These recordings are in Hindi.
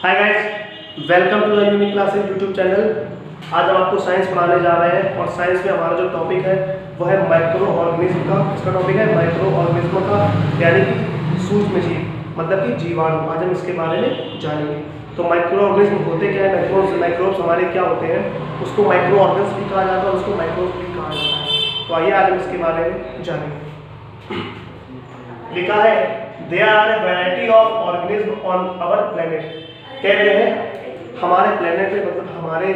Hi guys, welcome to the Unique Classes YouTube channel. आज हम आपको साइंस पढ़ाने जा रहे हैं और साइंस में हमारा जो टॉपिक है वो है माइक्रो ऑर्गेनिज्म का। इसका टॉपिक है माइक्रो ऑर्गेनिज्म का, यानी कि सूक्ष्म जीव, मतलब कि जीवाणु। आज हम इसके बारे में जानेंगे। तो माइक्रो ऑर्गेनिज्म होते क्या है, माइक्रोब्स हमारे क्या होते हैं, उसको माइक्रो ऑर्गेनिज्म भी कहा जाता है और उसको माइक्रोब्स भी कहा जाता है। तो आइए आज हम इसके बारे में जानेंगे। लिखा है there are a variety of organism on our planet. कह रहे हैं हमारे प्लेनेट में, मतलब हमारे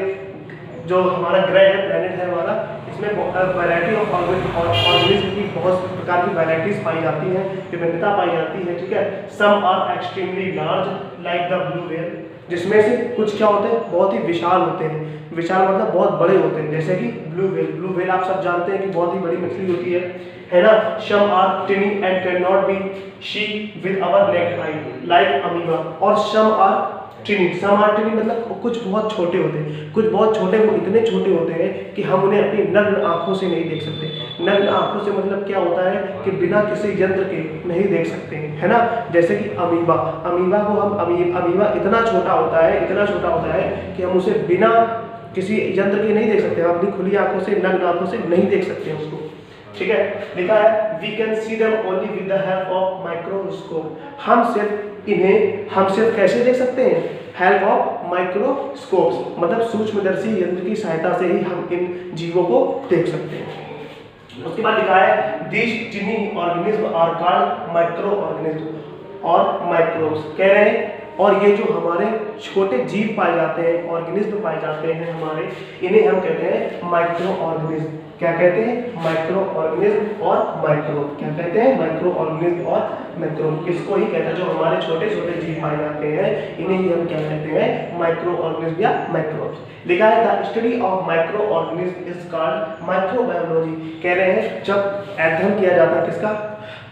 जो हमारा ग्रह है, प्लेनेट है हमारा, इसमें वैरायटी ऑफ ऑर्गेनिज्म की बहुत प्रकार की वैरायटीज पाई जाती हैं, विभिन्नता पाई जाती है। ठीक है, some are extremely large like the blue whale, जिसमें से कुछ क्या होते हैं, बहुत ही विशाल होते हैं। विशाल मतलब बहुत बड़े होते हैं, जैसे कि ब्लू व्हेल। ब्लू व्हेल आप सब जानते हैं कि बहुत ही बड़ी मछली होती है ना। Some are tiny and can not be see with our naked eye like amoeba. और सम आर टिनी मतलब कुछ बहुत छोटे होते हैं, कुछ बहुत छोटे, वो इतने छोटे होते हैं कि हम उन्हें अपनी नग्न आंखों से नहीं देख सकते। नग्न आंखों से मतलब क्या होता है कि बिना किसी यंत्र के नहीं देख सकते हैं, है ना। जैसे कि अमीबा को हम अमीबा इतना छोटा होता है कि हम उसे बिना किसी यंत्र के नहीं देख सकते। हम अपनी खुली आंखों से, नग्न आंखों से नहीं देख सकते हैं उसको। ठीक है, लिखा है we can see them only with the help of microscope. हम सिर्फ कैसे देख सकते हैं, हेल्प ऑफ माइक्रोस्कोप्स, मतलब सूक्ष्मदर्शी यंत्र की सहायता से ही हम इन जीवों को देख सकते हैं। उसके बाद लिखा है this tiny organism are called micro organism और माइक्रोब्स। कह रहे हैं और ये जो हमारे छोटे जीव पाए जाते हैं, ऑर्गेनिज्म पाए जाते हैं हमारे, इन्हें हम कहते हैं माइक्रो ऑर्गेनिज्म। क्या कहते हैं, माइक्रो ऑर्गेनिज्म और माइक्रोब। क्या कहते हैं, माइक्रो ऑर्गेनिज्म और माइक्रोब। किसको ही कहते हैं, जो हमारे छोटे छोटे जीव पाए जाते हैं, इन्हें ही हम क्या कहते हैं, माइक्रो ऑर्गेनिज्म या माइक्रोब्स। लिखा है the study of micro organism is called microbiology. कह रहे हैं जब अध्ययन किया जाता है किसका,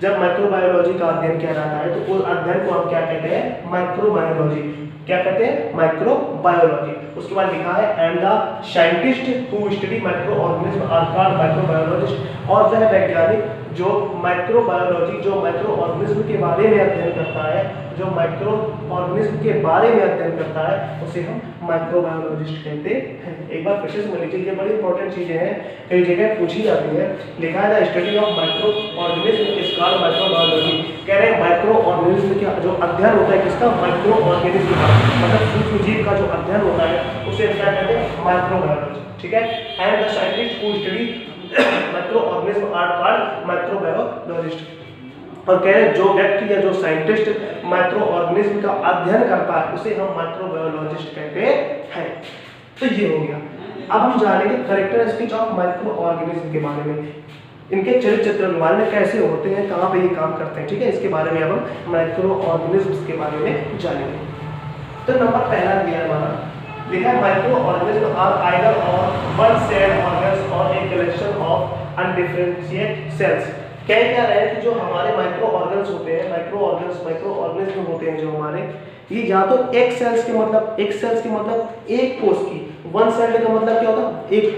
जब माइक्रोबायोलॉजी का अध्ययन किया जाता है तो उस अध्ययन को हम क्या कहते हैं, माइक्रोबायोलॉजी। क्या कहते हैं, माइक्रोबायोलॉजी। उसके बाद लिखा है and the scientist who study micro organism are called microbiologist. और वह वैज्ञानिक जो माइक्रोबायोलॉजी, जो माइक्रो ऑर्गेनिज्म के बारे में अध्ययन करता है, जो माइक्रो ऑर्गेनिज्म के बारे में अध्ययन करता है, उसे हम माइक्रोबायोलॉजिस्ट कहते हैं। एक बार फिर से समझ लीजिए, ये बड़ी इंपॉर्टेंट चीजें हैं, कई जगह पूछी जाती है। लिखा है the study of micro organism is called microbiology. कह रहे हैं माइक्रो ऑर्गेनिज्म का जो अध्ययन होता है किसका, माइक्रो ऑर्गेनिज्म का, मतलब सूक्ष्म जीव का जो अध्ययन होता है उसे क्या कहते हैं, माइक्रोबायोलॉजी। ठीक है, and the scientist who study micro organism are called microbiologist. और कह रहे हैं जो व्यक्ति या जो साइंटिस्ट माइक्रो ऑर्गेनिज्म का अध्ययन करता है उसे हम माइक्रोबायोलॉजिस्ट कहते हैं। तो ये हो गया। अब हम जानेंगे कैरेक्टरिस्टिक्स ऑफ माइक्रो ऑर्गेनिज्म के बारे में, इनके चरित्र के बारे में, कैसे होते हैं, कहाँ पे ये काम करते हैं। ठीक है, इसके बारे में अब हम माइक्रो ऑर्गेनिज्म के बारे में जानेंगे। तो नंबर पहला दिया है हमारा, लिखा है माइक्रो ऑर्गेनिज्म आर आइदर और वन सेल ऑर्गन्स और ए कलेक्शन ऑफ अनडिफरेंशिएट सेल्स। कह क्या रहे हैं कि जो हमारे माइक्रो ऑर्गन्स होते हैं, माइक्रो ऑर्गेनिज्म होते हैं जो हमारे, ये या तो एक सेल्स के मतलब एक कोष की, वन सेल का मतलब क्या होता है, एक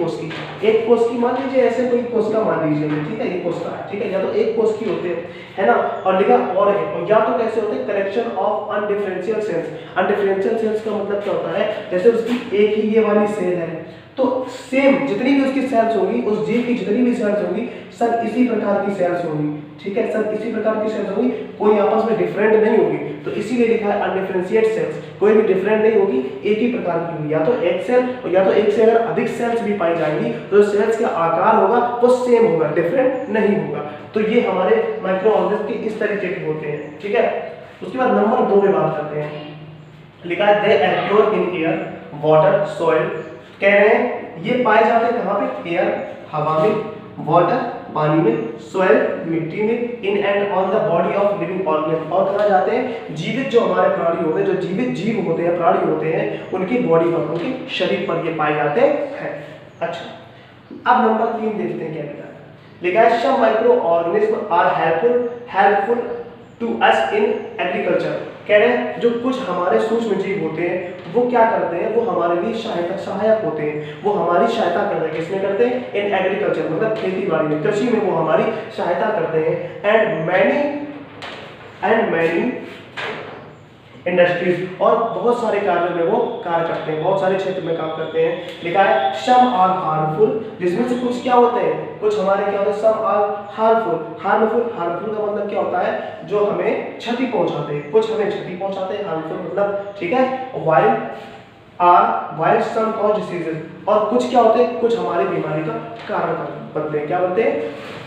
कोष की मान लीजिए, ऐसे कोई कोशिका मान लीजिए, ठीक है, ये कोशिका है, ठीक है, या तो एक कोष की होते हैं, है ना। और लिखा और है, और या तो कैसे होते हैं, कलेक्शन ऑफ अनडिफरेंशियल सेल्स। अनडिफरेंशियल सेल्स का मतलब क्या होता है, जैसे उसकी एक ही ये वाली सेल है तो सेम जितनी भी उसकी सेल्स होगी, उस जीव की जितनी भी सेल्स होगी, सब इसी प्रकार की सेल्स होगी। ठीक है, सब इसी प्रकार की सेल्स होगी, कोई आपस में डिफरेंट नहीं होगी। तो इसीलिए लिखा है अनडिफरेंशिएट सेल्स, कोई भी डिफरेंट नहीं होगी, एक ही प्रकार की होगी, या तो एक सेल और या तो एक से अगर अधिक सेल्स भी पाई जाएंगी तो सेल्स का आकार होगा वो सेम होगा, डिफरेंट नहीं होगा। तो ये हमारे माइक्रो ऑर्गेनिज्म के इस तरीके के होते हैं। ठीक है, उसके बाद नंबर 2 में बात करते हैं। लिखा है they occur in air, water, soil. कह रहे हैं ये पाए जाते हैं कहाँ पे, एयर हवा में, वाटर पानी में, सॉइल मिट्टी में, in and on the body of living organism. और कहाँ जाते हैं, जीवित जो हमारे प्राणी होते हैं, जो जीवित जीव होते हैं, प्राणी होते हैं, उनकी बॉडी पर, उनके शरीर पर ये पाए जाते हैं। अच्छा, अब नंबर 3 देखते हैं क्या लिखा है। लिखा है some micro organism are helpful to us in agriculture. कह रहे हैं जो कुछ हमारे सूक्ष्म जीव होते हैं वो क्या करते हैं, वो हमारे लिए सहायक होते हैं, वो हमारी सहायता करते हैं। किसमें करते हैं, इन एग्रीकल्चर, मतलब खेती बाड़ी में, कृषि में वो हमारी सहायता करते हैं। एंड मैनी इंडस्ट्रीज और बहुत सारे कार्यों में वो कार्य करते हैं, बहुत सारे क्षेत्र में काम करते हैं। लिखा है सम आर हार्मफुल, जिसमें से कुछ क्या होते हैं, कुछ हमारे क्या होते हैं, some are harmful. Harmful, harmful का मतलब क्या होता है, जो हमें क्षति पहुंचाते हैं, कुछ हमें क्षति पहुंचाते हैं, हार्मफुल मतलब, ठीक है। वाइल सम कॉज डिसीजेस, और कुछ क्या होते हैं, कुछ हमारी बीमारी का कारण बनते हैं। क्या बनते हैं,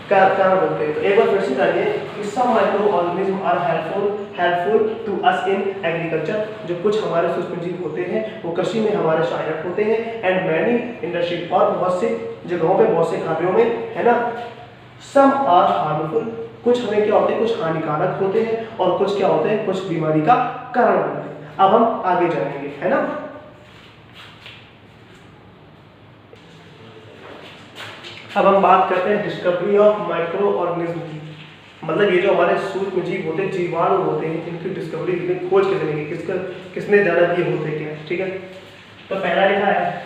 कारण बनते हैं। तो एक बार फिर से जानिए कि some micro organism are helpful to us in agriculture, जो कुछ हमारे सूक्ष्मजीव होते हैं वो कृषि में हमारे सहायक होते हैं। एंड मैनी इंडस्ट्री, और बहुत से जगहों पे, बहुत से कार्यों में, है ना। सम आर हार्मफुल, कुछ हमें क्या होते हैं, कुछ हानिकारक होते हैं, और कुछ क्या होते हैं, कुछ बीमारी का कारण बनते हैं। अब हम आगे जाएंगे, है ना। अब हम बात करते हैं डिस्कवरी ऑफ माइक्रो ऑर्गेनिज्म की, मतलब ये जो हमारे सूक्ष्म जीव होते हैं, जीवाणु होते हैं, इनकी डिस्कवरी, इनकी खोज किसने की, किसने जाना कि ये होते क्या, ठीक है। तो पहला लिखा है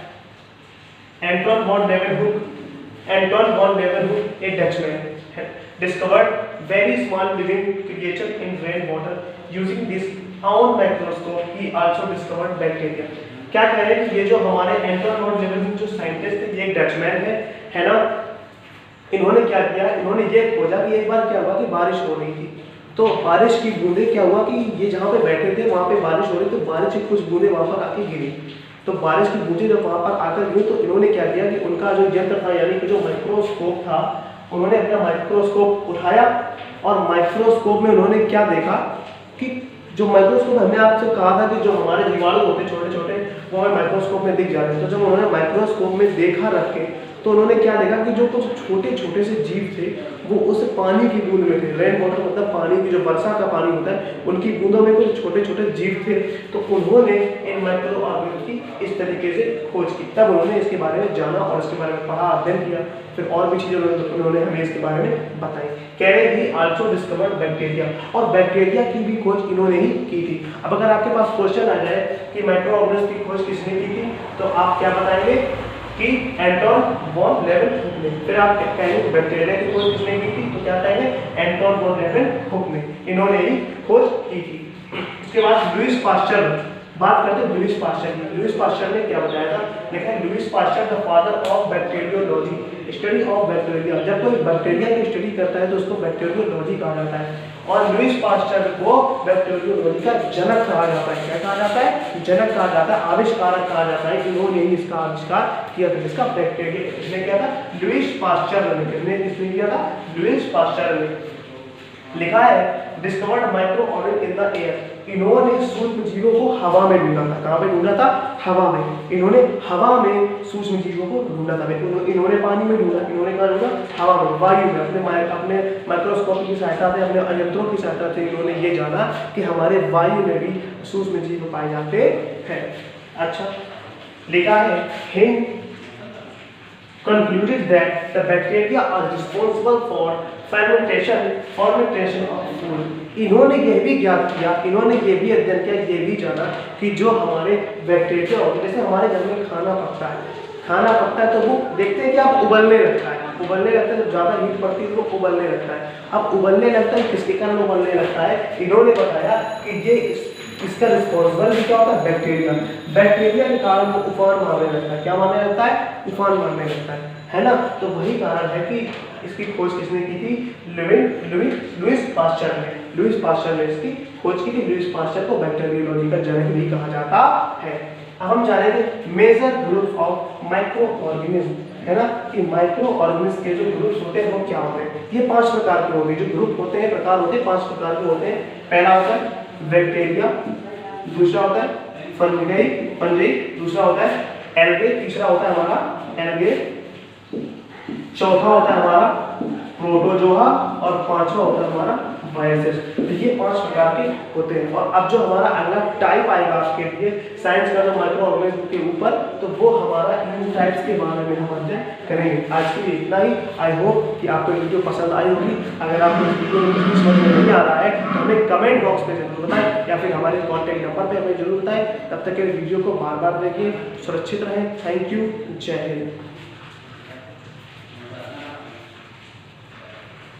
एंटोन वॉन लेवेनहुक। एंटोन वॉन लेवेनहुक एक Dutchman discovered very small living creature in rain water using this on microscope. He also discovered bacteria. क्या कह रहे हैं कि ये जो हमारे एंटोन वॉन लेवेनहुक जो साइंटिस्ट थे, ये एक डचमैन है ना। इन्होंने क्या किया, इन्होंने ये खोजा कि एक बार क्या हुआ कि बारिश हो रही थी, तो बारिश की बूंदें, क्या हुआ कि ये जहाँ पे बैठे थे वहाँ पे बारिश हो रही, तो बारिश की कुछ बूंदें वहाँ पर आके गिरी। तो बारिश की बूंदें जब वहाँ पर आकर गिरी, तो इन्होंने क्या किया कि उनका जो यंत्र था, यानी कि जो माइक्रोस्कोप था, उन्होंने अपना माइक्रोस्कोप उठाया, और माइक्रोस्कोप में उन्होंने क्या देखा कि जो माइक्रोस्कोप, हमने आपसे कहा था कि जो हमारे जीवाणु होते छोटे छोटे, वो हमें माइक्रोस्कोप में दिख जाते हैं। तो जब उन्होंने माइक्रोस्कोप में देखा रख के, तो उन्होंने क्या देखा कि जो कुछ छोटे छोटे से जीव थे वो उस पानी की बूंद में थे। रेन वाटर मतलब पानी की, जो वर्षा का पानी होता है, उनकी बूंदों में कुछ छोटे छोटे जीव थे। तो उन्होंने इन माइक्रो ऑर्गेनिज्म की इस तरीके से खोज की, तब उन्होंने इसके बारे में जाना और इसके बारे में पढ़ा, अध्ययन किया, फिर और भी चीजें उन्होंने हमें इसके बारे में बताई। कह रहे ही आल्सो डिस्कवर्ड बैक्टीरिया, और बैक्टीरिया की भी खोज इन्होंने ही की थी। अब अगर आपके पास क्वेश्चन आ जाए कि माइक्रो ऑर्गेनिज्म की खोज किसने की थी, तो आप क्या बताएंगे कि एंटोन वॉन लेवेनहुक ने। फिर आप कहेंगे बैक्टीरिया की खोज किसने की थी, तो क्या कहेंगे एंटोन वॉन लेवेनहुक ने, इन्होंने ही खोज की थी। उसके बाद लुईस पास्चर, बात करते हैं लुईस पास्चर की। लुईस पास्चर ने क्या बताया था, देखा है Lewis pasture the father of bacteriology, study of bacteria. जब कोई बैक्टीरिया की स्टडी करता है तो उसको बैक्टीरियोलॉजी कहा जाता है, और लुईस पास्चर को बैक्टीरियोलॉजी का जनक कहा जाता है। क्या कहा जाता है, जनक कहा जाता है, आविष्कारक कहा जाता है। इन्होंने ही इसका आविष्कार किया था, इसका बैक्टीरिया किसने किया था, लुईस पास्चर ने। किसने किया था, लुईस पास्चर ने। लिखा है discovered micro organism in the air. इन्होंने सूक्ष्म जीवों को हवा में ढूंढा था। कहाँ पे ढूंढा था, हवा में। इन्होंने हवा में सूक्ष्म जीवों को ढूंढा था। इन्होंने पानी में ढूंढा, इन्होंने कहाँ ढूंढा, हवा में, वायु में। अपने माइक्रोस्कोप की सहायता से, अपने यंत्रों की सहायता से इन्होंने ये जाना कि हमारे वायु में भी सूक्ष्म जीव पाए जाते हैं। अच्छा, लिखा है Hind concluded that the bacteria are responsible for fermentation of food। इन्होंने ये भी ज्ञात किया, इन्होंने ये भी अध्ययन किया, ये भी जाना कि जो हमारे बैक्टीरिया होते हैं, जैसे हमारे घर में खाना पकता है तो वो देखते हैं कि अब उबलने लगता है, जब ज़्यादा हीट पड़ती है तो वो उबलने लगता है। अब उबलने लगता है, किसके कारण उबलने लगता है, इन्होंने बताया कि ये इसका रिस्पॉन्सिबल भी क्या होता है, बैक्टीरिया के कारण वो उफान मारने लगता है। क्या मारने लगता है, उफान मारने लगता है ना। तो वही कारण है कि इसकी खोज किसने की थी, लुईस पास्चर ने। लुईस पास्चर ने इसकी खोज की थी। लुईस पास्चर को बैक्टीरियोलॉजी का जनक भी कहा जाता है। अब हम जानेंगे major group of micro organism, है ना, कि माइक्रो ऑर्गेनिज्म के जो ग्रुप्स होते हैं वो क्या होते हैं। ये 5 प्रकार के होते हैं, जो ग्रुप होते हैं, प्रकार होते हैं, 5 प्रकार के होते हैं। पहला होता है बैक्टीरिया, दूसरा होता है फंजाई, दूसरा होता है एल्गे, तीसरा होता है हमारा एल्गे, चौथा होता है हमारा प्रोटोजोआ, और पांचवा होता है हमारा बायोसिस। तो ये 5 प्रकार के होते हैं। और अब जो हमारा अगला टाइप आएगा आपके लिए साइंस का, जो माइक्रो ऑर्गेनिज्म के ऊपर, तो वो हमारा इन टाइप्स के बारे में हम अध्ययन करेंगे। आज के लिए इतना ही। आई होप कि आपको वीडियो पसंद आई होगी। अगर आपको इस वीडियो में कुछ समझ में नहीं आ रहा है तो हमें कमेंट बॉक्स में जरूर बताएं, या फिर हमारे कॉन्टैक्ट नंबर पर हमें जरूर बताएं। तब तक के वीडियो को बार बार देखिए, सुरक्षित रहें। थैंक यू, जय हिंद।